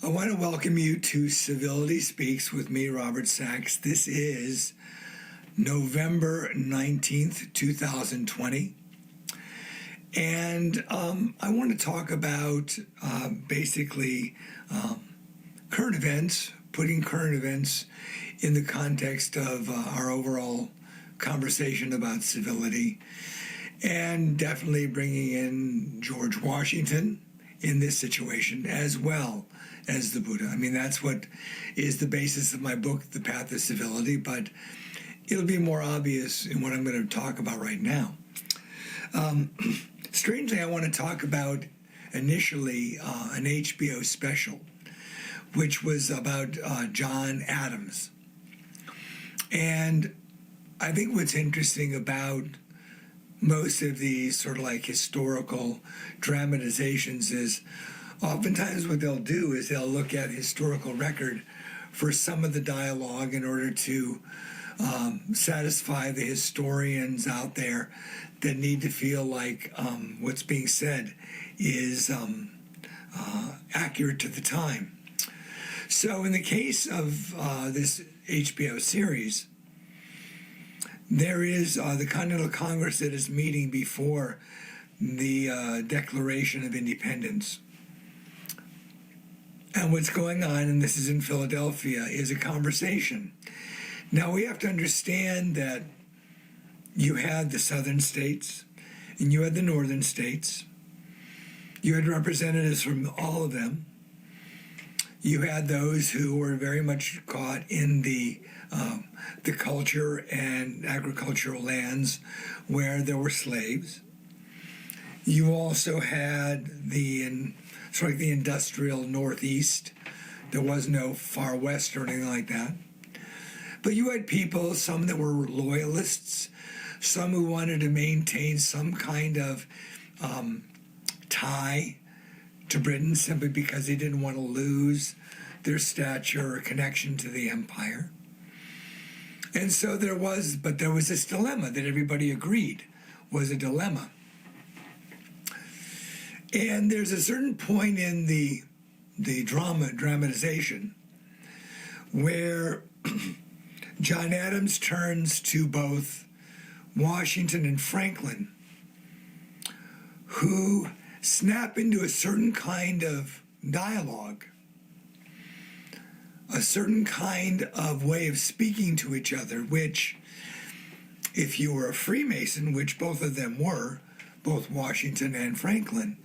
I want to welcome you to Civility Speaks with me, Robert Sachs. This is November 19th, 2020. And I want to talk about basically current events, putting current events in the context of our overall conversation about civility, and definitely bringing in George Washington in this situation, as well as the Buddha. I mean, that's what is the basis of my book, The Path of Civility, but it'll be more obvious in what I'm going to talk about right now. Strangely, I want to talk about initially an HBO special, which was about John Adams. And I think what's interesting about most of these sort of like historical dramatizations is oftentimes what they'll do is they'll look at historical record for some of the dialogue in order to satisfy the historians out there that need to feel like what's being said is accurate to the time. So in the case of this HBO series, there is the Continental Congress that is meeting before the Declaration of Independence. And what's going on, and this is in Philadelphia, is a conversation. Now we have to understand that you had the southern states and you had the northern states. You had representatives from all of them. You had those who were very much caught in the culture and agricultural lands where there were slaves. You also had the sort of the industrial Northeast. There was no far west or anything like that. But you had people, some that were loyalists, some who wanted to maintain some kind of tie to Britain simply because they didn't want to lose their stature or connection to the empire. And so there was this dilemma that everybody agreed was a dilemma. And there's a certain point in the dramatization where John Adams turns to both Washington and Franklin, who snap into a certain kind of dialogue, a certain kind of way of speaking to each other, which, if you were a Freemason, which both of them were, both Washington and Franklin,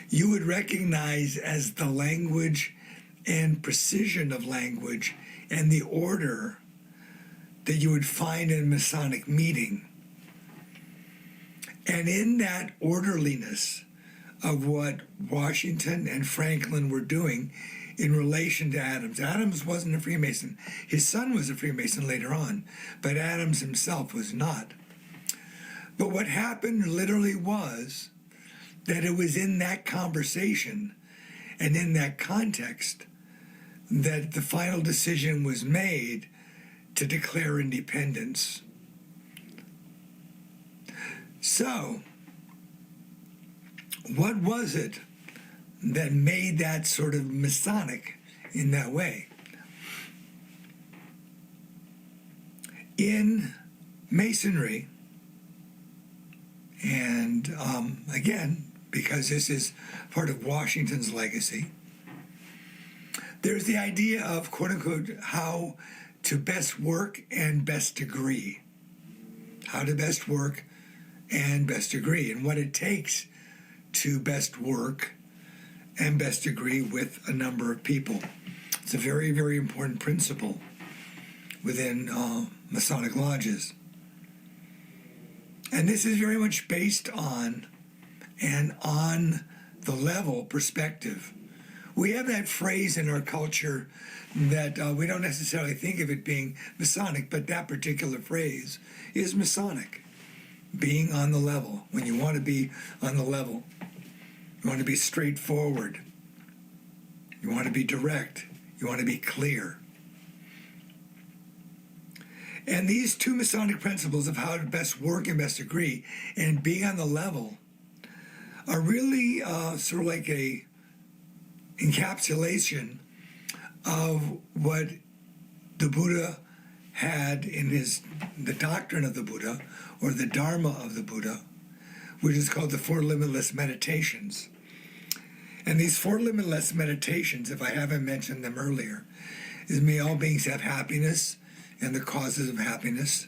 you would recognize as the language and precision of language and the order that you would find in a Masonic meeting. And in that orderliness of what Washington and Franklin were doing in relation to Adams. Adams wasn't a Freemason. His son was a Freemason later on, but Adams himself was not. But what happened literally was that it was in that conversation and in that context that the final decision was made to declare independence. So, what was it that made that sort of Masonic in that way? In Masonry, and again, because this is part of Washington's legacy, there's the idea of, quote unquote, how to best work and best agree. How to best work and best agree, and what it takes to best work and best agree with a number of people. It's a very, very important principle within Masonic lodges. And this is very much based on an on-the-level perspective. We have that phrase in our culture that we don't necessarily think of it being Masonic, but that particular phrase is Masonic, being on the level. When you want to be on the level, you want to be straightforward, you want to be direct, you want to be clear. And these two Masonic principles of how to best work and best agree and being on the level are really sort of like a encapsulation of what the Buddha had in the doctrine of the Buddha, or the Dharma of the Buddha, which is called the Four Limitless Meditations. And these Four Limitless Meditations, if I haven't mentioned them earlier, is may all beings have happiness and the causes of happiness.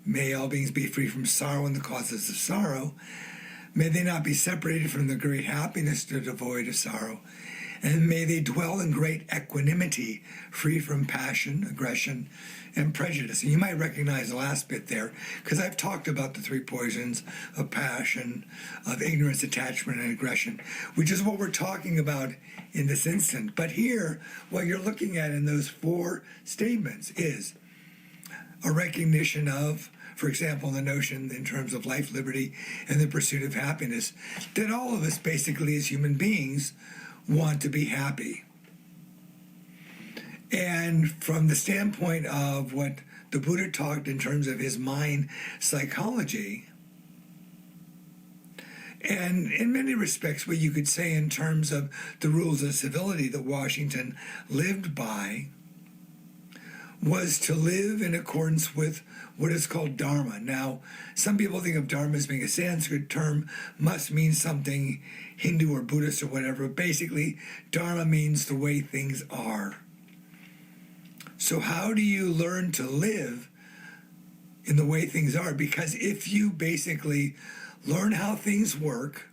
May all beings be free from sorrow and the causes of sorrow. May they not be separated from the great happiness that are devoid of sorrow. And may they dwell in great equanimity, free from passion, aggression, and prejudice. And you might recognize the last bit there, because I've talked about the three poisons of passion, of ignorance, attachment, and aggression, which is what we're talking about in this instant. But here, what you're looking at in those four statements is a recognition of, for example, the notion in terms of life, liberty, and the pursuit of happiness, that all of us basically as human beings want to be happy. And from the standpoint of what the Buddha talked in terms of his mind psychology, and in many respects what you could say in terms of the rules of civility that Washington lived by, was to live in accordance with what is called Dharma. Now, some people think of Dharma as being a Sanskrit term, must mean something Hindu or Buddhist or whatever. Basically, Dharma means the way things are. So how do you learn to live in the way things are? Because if you basically learn how things work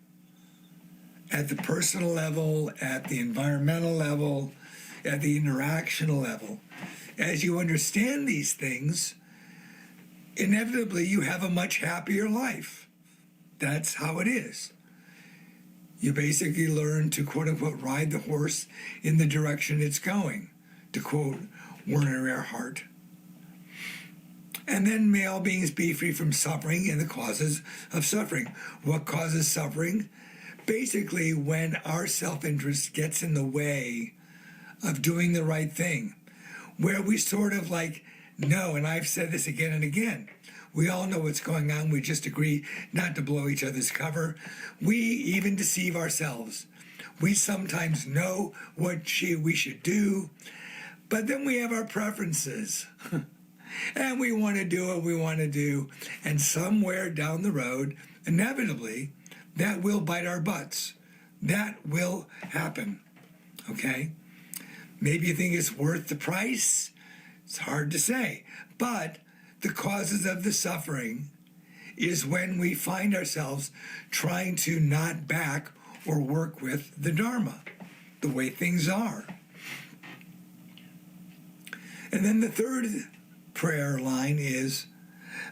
at the personal level, at the environmental level, at the interactional level, as you understand these things, inevitably you have a much happier life. That's how it is. You basically learn to, quote unquote, ride the horse in the direction it's going, to quote Werner Erhard. And then may all beings be free from suffering and the causes of suffering. What causes suffering? Basically, when our self-interest gets in the way of doing the right thing, where we sort of like know, and I've said this again and again, we all know what's going on. We just agree not to blow each other's cover. We even deceive ourselves. We sometimes know what we should do, but then we have our preferences. And we want to do what we want to do. And somewhere down the road, inevitably, that will bite our butts. That will happen. Okay? Maybe you think it's worth the price. It's hard to say. But the causes of the suffering is when we find ourselves trying to not back or work with the Dharma, the way things are. And then the third prayer line is,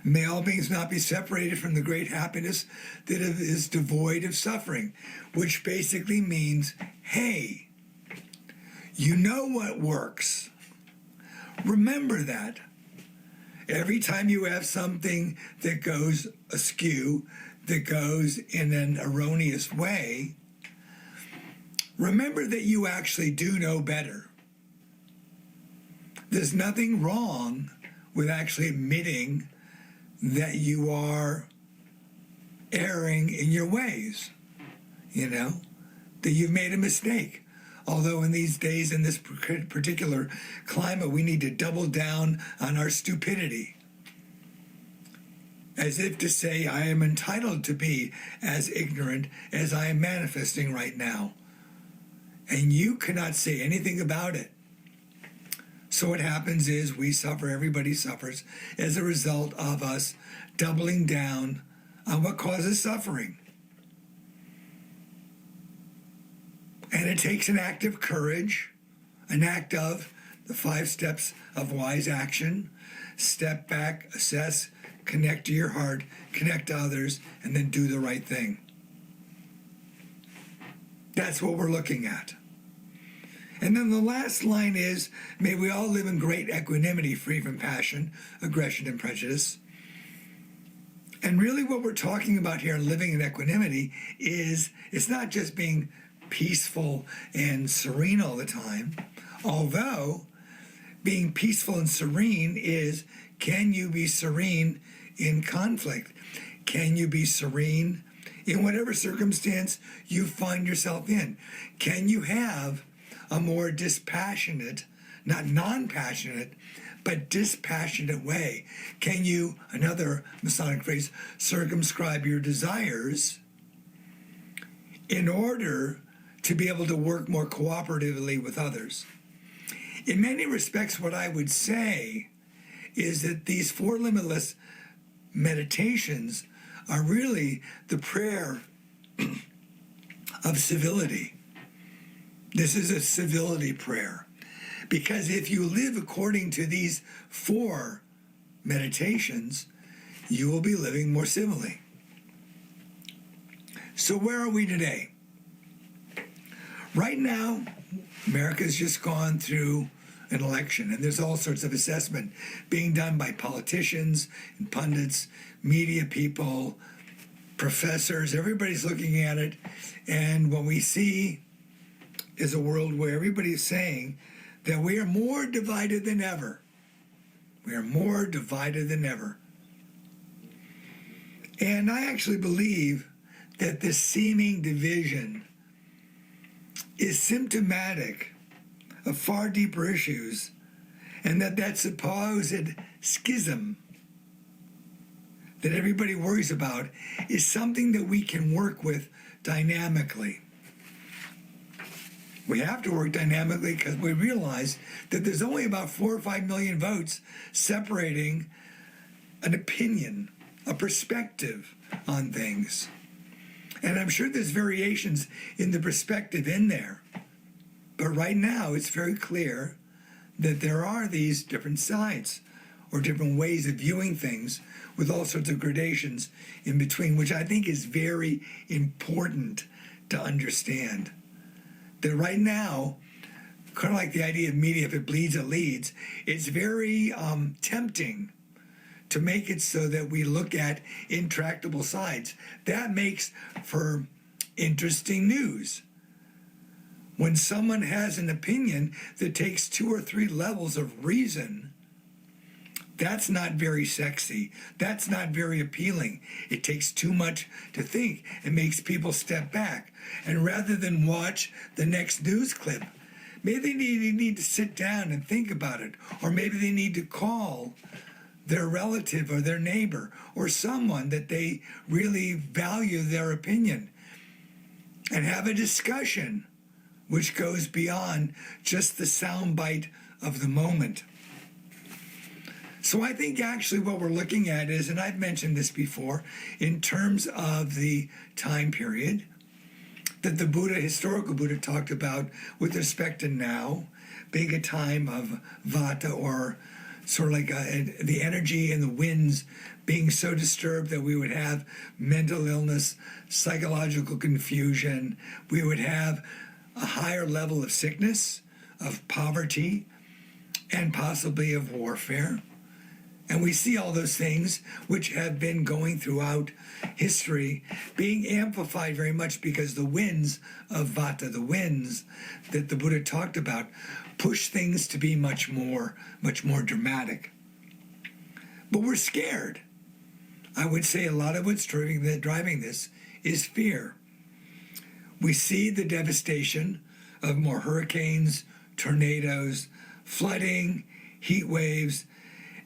may all beings not be separated from the great happiness that is devoid of suffering, which basically means, hey, you know what works. Remember that. Every time you have something that goes askew, that goes in an erroneous way, remember that you actually do know better. There's nothing wrong with actually admitting that you are erring in your ways, that you've made a mistake. Although in these days, in this particular climate, we need to double down on our stupidity. As if to say, I am entitled to be as ignorant as I am manifesting right now. And you cannot say anything about it. So what happens is we suffer, everybody suffers, as a result of us doubling down on what causes suffering. And it takes an act of courage, an act of the 5 steps of wise action. Step back, assess, connect to your heart, connect to others, and then do the right thing. That's what we're looking at. And then the last line is, may we all live in great equanimity, free from passion, aggression, and prejudice. And really what we're talking about here, living in equanimity, is it's not just being peaceful and serene all the time, although being peaceful and serene is, can you be serene in conflict? Can you be serene in whatever circumstance you find yourself in? Can you have a more dispassionate, not non-passionate, but dispassionate way? Can you, another Masonic phrase, circumscribe your desires in order to be able to work more cooperatively with others? In many respects, what I would say is that these 4 limitless meditations are really the prayer of civility. This is a civility prayer. Because if you live according to these 4 meditations, you will be living more civilly. So where are we today? Right now, America's just gone through an election, and there's all sorts of assessment being done by politicians and pundits, media people, professors. Everybody's looking at it, and what we see is a world where everybody is saying that we are more divided than ever. We are more divided than ever. And I actually believe that this seeming division is symptomatic of far deeper issues, and that supposed schism that everybody worries about is something that we can work with dynamically. We have to work dynamically because we realize that there's only about 4 or 5 million votes separating an opinion, a perspective on things. And I'm sure there's variations in the perspective in there. But right now, it's very clear that there are these different sides or different ways of viewing things with all sorts of gradations in between, which I think is very important to understand. That right now, kind of like the idea of media, if it bleeds, it leads, it's very tempting to make it so that we look at intractable sides. That makes for interesting news. When someone has an opinion that takes 2 or 3 levels of reason, that's not very sexy. That's not very appealing. It takes too much to think. It makes people step back. And rather than watch the next news clip, maybe they need to sit down and think about it. Or maybe they need to call their relative or their neighbor or someone that they really value their opinion and have a discussion which goes beyond just the soundbite of the moment. So I think actually what we're looking at is, and I've mentioned this before, in terms of the time period that the Buddha, historical Buddha, talked about with respect to now being a time of vata, or sort of like the energy and the winds being so disturbed that we would have mental illness, psychological confusion, we would have a higher level of sickness, of poverty, and possibly of warfare. And we see all those things which have been going throughout history being amplified very much because the winds of vata, the winds that the Buddha talked about, push things to be much more dramatic. But we're scared. I would say a lot of what's driving this is fear. We see the devastation of more hurricanes, tornadoes, flooding, heat waves,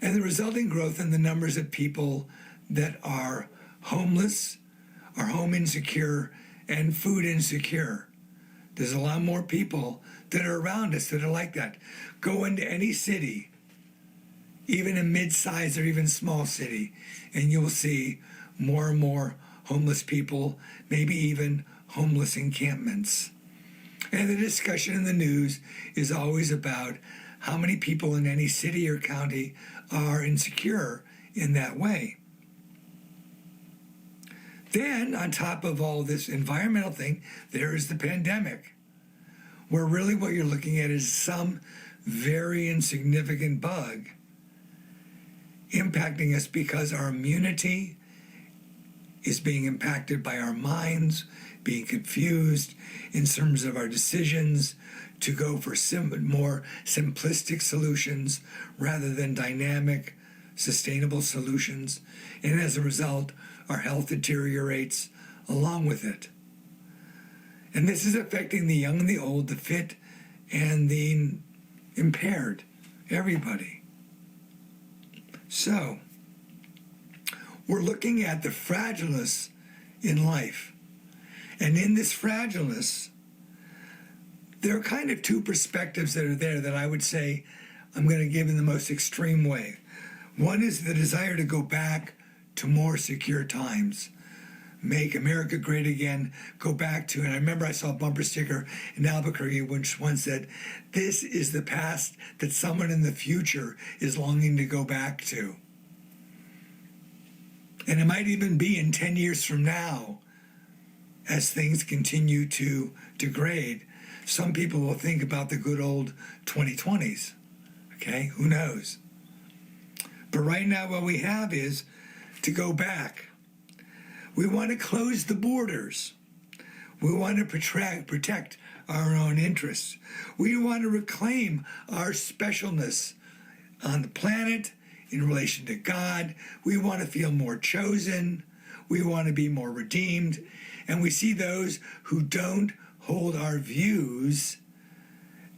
and the resulting growth in the numbers of people that are homeless, are home insecure, and food insecure. There's a lot more people that are around us that are like that. Go into any city, even a mid-sized or even small city, and you'll see more and more homeless people, maybe even homeless encampments. And the discussion in the news is always about how many people in any city or county are insecure in that way. Then, on top of all this environmental thing, there is the pandemic, where really what you're looking at is some very insignificant bug impacting us because our immunity is being impacted by our minds being confused in terms of our decisions to go for more simplistic solutions rather than dynamic, sustainable solutions. And as a result, our health deteriorates along with it. And this is affecting the young and the old, the fit and the impaired, everybody. So, we're looking at the fragileness in life. And in this fragileness, there are kind of two perspectives that are there that I would say I'm going to give in the most extreme way. One is the desire to go back to more secure times. Make America great again, go back to, and I remember I saw a bumper sticker in Albuquerque which once said, "This is the past that someone in the future is longing to go back to." And it might even be in 10 years from now, as things continue to degrade, some people will think about the good old 2020s. Okay, who knows? But right now what we have is to go back. We want to close the borders. We want to protect our own interests. We want to reclaim our specialness on the planet in relation to God. We want to feel more chosen. We want to be more redeemed. And we see those who don't hold our views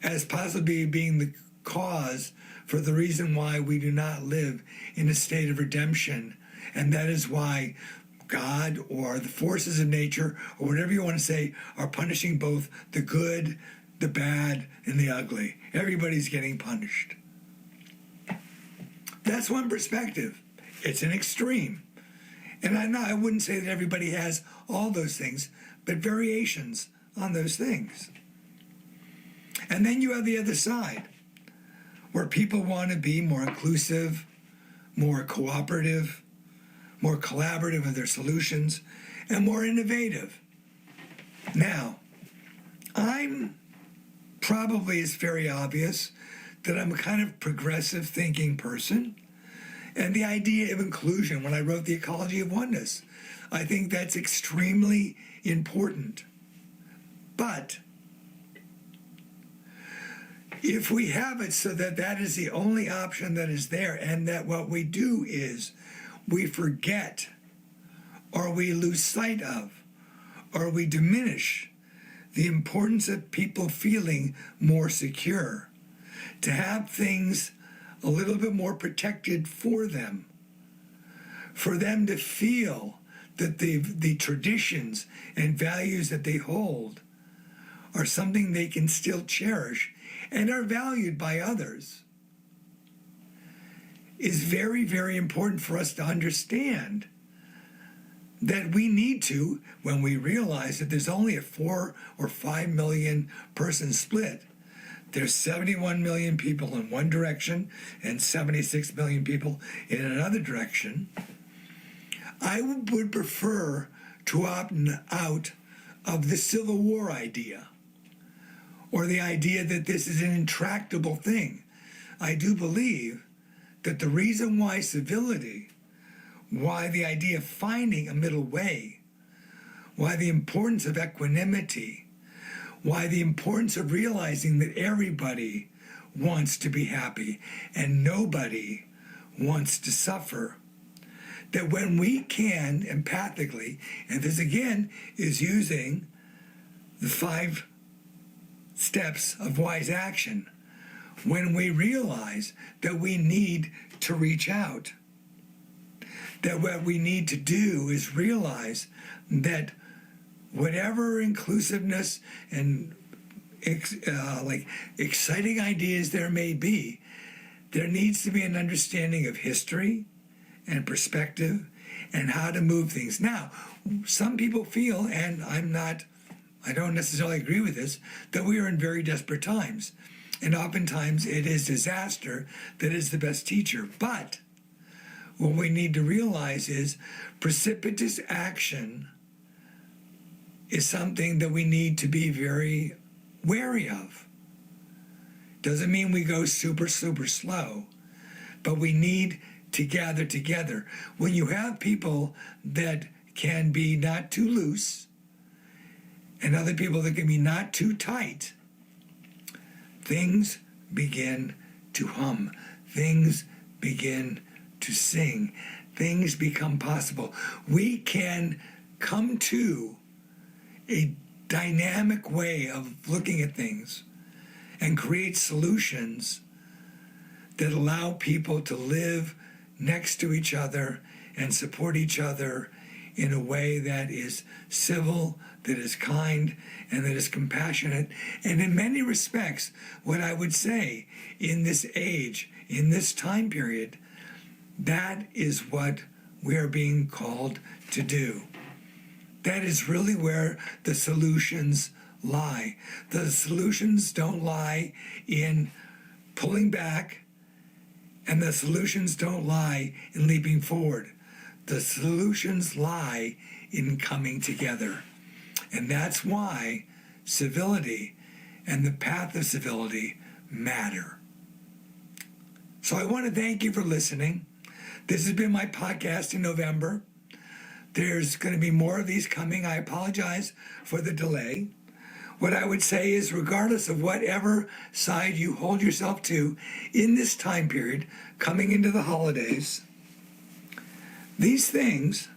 as possibly being the cause for the reason why we do not live in a state of redemption. And that is why God or the forces of nature, or whatever you want to say, are punishing both the good, the bad, and the ugly. Everybody's getting punished. That's one perspective. It's an extreme. And I wouldn't say that everybody has all those things, but variations on those things. And then you have the other side, where people want to be more inclusive, more cooperative, more collaborative in their solutions, and more innovative. Now, I'm probably, it's very obvious that I'm a kind of progressive thinking person, and the idea of inclusion, when I wrote The Ecology of Oneness, I think that's extremely important. But if we have it so that that is the only option that is there, and that what we do is we forget, or we lose sight of, or we diminish the importance of people feeling more secure, to have things a little bit more protected for them to feel that the traditions and values that they hold are something they can still cherish and are valued by others, is very, very important for us to understand that we need to, when we realize that there's only a 4 or 5 million person split, there's 71 million people in one direction and 76 million people in another direction. I would prefer to opt out of the Civil War idea, or the idea that this is an intractable thing. I do believe that the reason why civility, why the idea of finding a middle way, why the importance of equanimity, why the importance of realizing that everybody wants to be happy and nobody wants to suffer, that when we can empathically, and this again is using the 5 steps of wise action, when we realize that we need to reach out, that what we need to do is realize that whatever inclusiveness and exciting ideas there may be, there needs to be an understanding of history and perspective and how to move things. Now, some people feel, and I don't necessarily agree with this, that we are in very desperate times. And oftentimes it is disaster that is the best teacher. But what we need to realize is precipitous action is something that we need to be very wary of. Doesn't mean we go super, super slow, but we need to gather together. When you have people that can be not too loose and other people that can be not too tight, things begin to hum. Things begin to sing. Things become possible. We can come to a dynamic way of looking at things and create solutions that allow people to live next to each other and support each other in a way that is civil, that is kind, and that is compassionate. And in many respects, what I would say in this age, in this time period, that is what we are being called to do. That is really where the solutions lie. The solutions don't lie in pulling back, and the solutions don't lie in leaping forward. The solutions lie in coming together. And that's why civility and the path of civility matter. So I want to thank you for listening. This has been my podcast in November. There's going to be more of these coming. I apologize for the delay. What I would say is, regardless of whatever side you hold yourself to in this time period, coming into the holidays, these things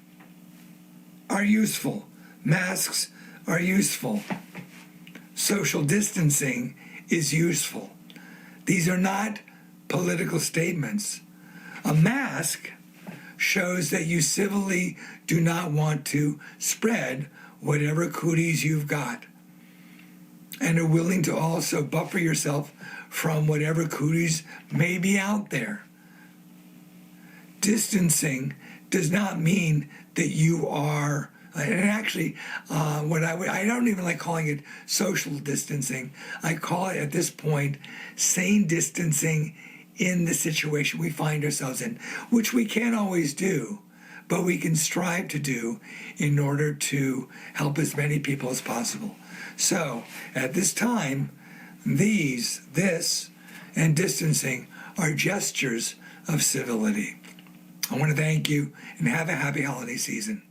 are useful. Masks are useful. Social distancing is useful. These are not political statements. A mask shows that you civilly do not want to spread whatever cooties you've got, and are willing to also buffer yourself from whatever cooties may be out there. Distancing does not mean that you are, and actually, I don't even like calling it social distancing. I call it at this point sane distancing in the situation we find ourselves in, which we can't always do, but we can strive to do in order to help as many people as possible. So at this time, this and distancing are gestures of civility. I want to thank you and have a happy holiday season.